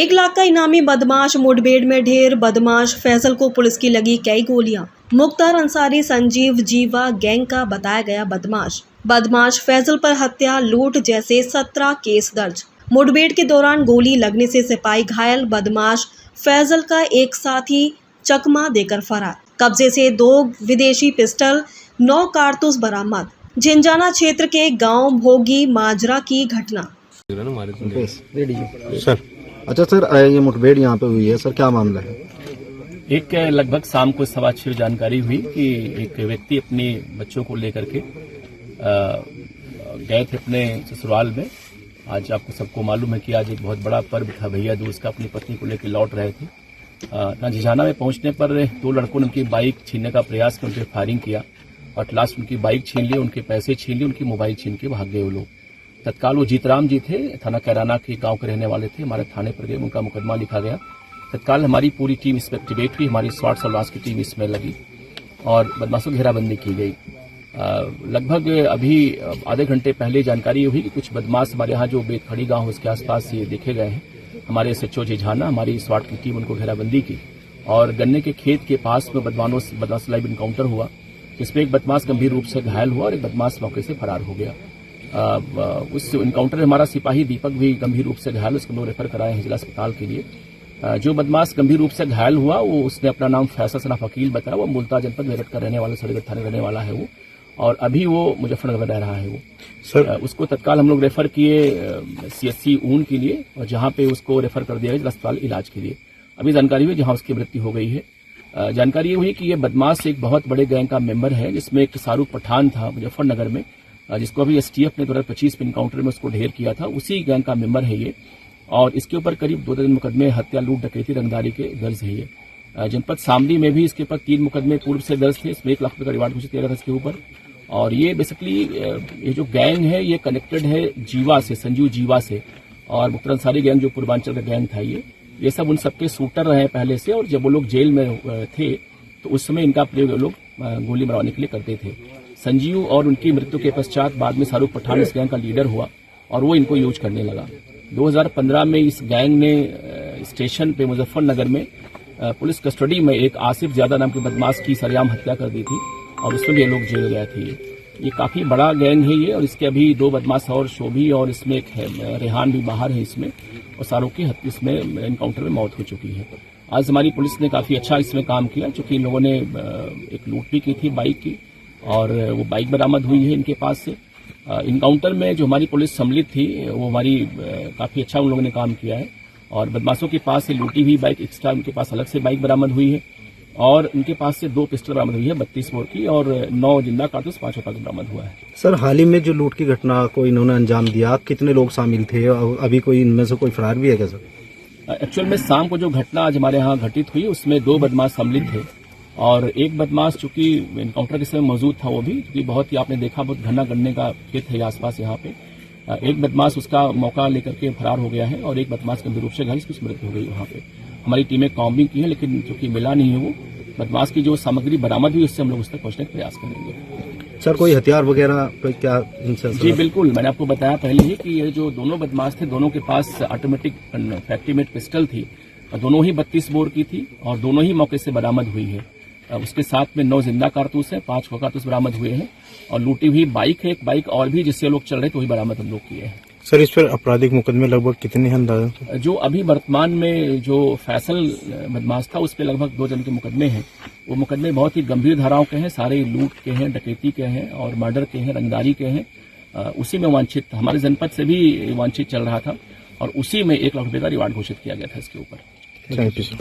1 लाख का इनामी बदमाश मुठभेड़ में ढेर। बदमाश फैसल को पुलिस की लगी कई गोलियां। मुख्तार अंसारी संजीव जीवा गैंग का बताया गया बदमाश फैसल पर हत्या लूट जैसे 17 केस दर्ज। मुठभेड़ के दौरान गोली लगने से सिपाही घायल। बदमाश फैसल का एक साथी चकमा देकर फरार। कब्जे से 2 विदेशी पिस्टल 9 कारतूस बरामद। झिंझाना क्षेत्र के गांव भोगी माजरा की घटना। सर अच्छा सर, ये मुठभेड़ यहाँ पे हुई है सर, क्या मामला है? एक लगभग शाम को 6:15 जानकारी हुई कि एक व्यक्ति अपने बच्चों को लेकर के गए थे अपने ससुराल में। आज आपको सबको मालूम है कि आज एक बहुत बड़ा पर्व था, भैया दूज का। अपनी पत्नी को लेकर लौट रहे थे। झिंझाना में पहुंचने पर 2 लड़कों ने उनकी बाइक छीनने का प्रयास किया, उनके फायरिंग किया और लास्ट उनकी बाइक छीन ली, उनके पैसे छीन लिए, उनकी मोबाइल छीन के भाग गए वो लोग। तत्काल वो जीतराम जी थे, थाना कैराना के गांव के रहने वाले थे। हमारे थाने पर गए, उनका मुकदमा लिखा गया। तत्काल हमारी पूरी टीम इसमें एक्टिवेट हुई, हमारी स्वाट सर्विलांस की टीम इसमें लगी और बदमाशों की घेराबंदी की गई। लगभग अभी आधे घंटे पहले जानकारी हुई कि कुछ बदमाश हमारे यहाँ जो बेतखड़ी गांव उसके आसपास ये देखे गए हैं। हमारे SHO झिंझाना, हमारी स्वाट की टीम उनको घेराबंदी की और गन्ने के खेत के पास में बदमाश लाइव इनकाउंटर हुआ, जिसमें एक बदमाश गंभीर रूप से घायल हुआ और एक बदमाश मौके से फरार हो गया। उस इनकाउंटर में हमारा सिपाही दीपक भी गंभीर रूप से घायल, उसको लोग रेफर कराए हैं जिला अस्पताल के लिए। जो बदमाश गंभीर रूप से घायल हुआ वो उसने अपना नाम फैसल सना फकील बताया। वो मुल्तान जनपद मेरठ का रहने वाला, सड़गढ़ थाने रहने वाला है वो, और अभी वो मुजफ्फरनगर में रह रहा है वो सर। उसको तत्काल हम लोग रेफर किए CSC ऊन के लिए, और जहां पे उसको रेफर कर दिया गया जिला अस्पताल इलाज के लिए। अभी जानकारी हुई जहां उसकी मृत्यु हो गई है। जानकारी ये हुई कि ये बदमाश एक बहुत बड़े गैंग का मेंबर है, जिसमें एक शाहरुख पठान था मुजफ्फरनगर में, जिसको अभी STF ने 2025 में इनकाउंटर में उसको ढेर किया था। उसी गैंग का मेंबर है ये, और इसके ऊपर करीब 2 दर्जन मुकदमे हत्या, लूट, डकैती, रंगदारी के दर्ज है ये। जनपद शामली में भी इसके ऊपर 3 मुकदमे पूर्व से दर्ज थे। इसमें 1 लाख रुपए का रिवार्ड घोषित किया गया था इसके ऊपर। और ये बेसिकली ये जो गैंग है ये कनेक्टेड है जीवा से, संजीव जीवा से, और मुख्तार अंसारी गैंग जो पूर्वांचल का गैंग था ये सब उन सबके शूटर रहे पहले से। और जब वो लोग जेल में थे तो उस समय इनका प्रयोग लोग गोली मरवाने के लिए करते थे। संजीव और उनकी मृत्यु के पश्चात बाद में शाहरुख पठान इस गैंग का लीडर हुआ और वो इनको यूज करने लगा। 2015 में इस गैंग ने स्टेशन पे मुजफ्फरनगर में पुलिस कस्टडी में एक आसिफ ज्यादा नाम के बदमाश की सरेआम हत्या कर दी थी और उसमें भी ये लोग जेल गए थे। ये काफी बड़ा गैंग है ये, और इसके अभी 2 बदमाश और शोभी और इसमें एक रेहान भी बाहर है इसमें, और शाहरुख की इसमें एनकाउंटर में मौत हो चुकी है। आज हमारी पुलिस ने काफी अच्छा इसमें काम किया, क्योंकि इन लोगों ने एक लूट भी की थी बाइक की, और वो बाइक बरामद हुई है इनके पास से। इनकाउंटर में जो हमारी पुलिस सम्मिलित थी वो हमारी काफी अच्छा उन लोगों ने काम किया है। और बदमाशों के पास से लूटी हुई बाइक एक्स्ट्रा उनके पास अलग से बाइक बरामद हुई है, और उनके पास से 2 पिस्टल बरामद हुई है 32 बोर की, और 9 जिंदा कारतूस 5 होता बरामद हुआ है। सर हाल ही में जो लूट की घटना को इन्होंने अंजाम दिया, कितने लोग शामिल थे और अभी कोई इनमें से कोई फरार भी है क्या सर? एक्चुअल में शाम को जो घटना आज हमारे यहाँ घटित हुई उसमें 2 बदमाश सम्मिलित थे, और एक बदमाश चूंकि एनकाउंटर के समय मौजूद था वो भी, क्योंकि बहुत ही आपने देखा बहुत घना गन्ने का खेत है आसपास यहाँ पे। एक बदमाश उसका मौका लेकर के फरार हो गया है, और एक बदमाश गंभीर रूप से घायल, उसकी मृत्यु हो गई वहाँ पे। हमारी टीमें कॉम्बिंग की है, लेकिन चूंकि मिला नहीं है वो बदमाश की जो सामग्री बरामद हुई उससे हम लोग उस तक पहुंचने का प्रयास करेंगे। सर कोई हथियार वगैरह क्या इनसे? जी बिल्कुल, मैंने आपको बताया पहले ही कि ये जो दोनों बदमाश थे दोनों के पास ऑटोमेटिक फैक्ट्रीमेड पिस्टल थी, और दोनों ही 32 बोर की थी, और दोनों ही मौके से बरामद हुई है। उसके साथ में 9 जिंदा कारतूस है, 5 कारतूस बरामद हुए हैं, और लूटी हुई बाइक है, एक बाइक और भी जिससे लोग चल रहे थे वही बरामद हम लोग किए हैं। सर इस पर आपराधिक मुकदमे लगभग कितने हैं अंदाजा? जो अभी वर्तमान में जो फैसल बदमाश था उस पर लगभग 2 जन के मुकदमे हैं। वो मुकदमे बहुत ही गंभीर धाराओं के हैं, सारे लूट के हैं, डकैती के हैं, और मर्डर के हैं, रंगदारी के हैं। उसी में वांछित हमारे जनपद से भी वांछित चल रहा था, और उसी में 1 लाख रुपए का रिवार्ड घोषित किया गया था इसके ऊपर। Thank you sir.